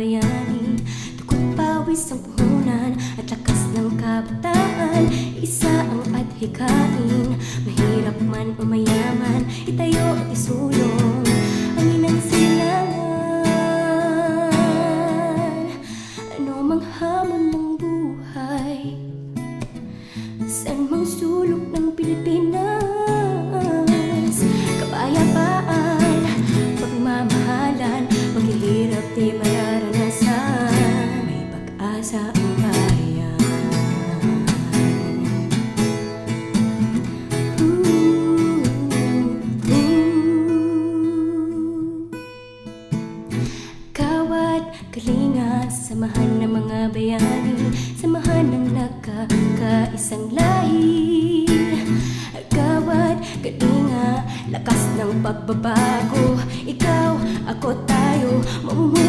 bayani. Dugo't pawis ang puhunan at lakas ng kabataan. Isa ang adhikain, mahirap man o mayaman, itayo at isulong ang inang silangan. Ano mang hamon ng buhay, saan mang sulok ng Pilipinas, kapayapaan, pagmamahalan, paghihirap di mararanasan. May pag-asa ang bayan. Kawat kalinga, samahan ng mga bayani, samahan ng nagkakaisang lahi. Kawat kalinga, lakas ng pagbabago, ikaw, ako, tayo, mamumuhay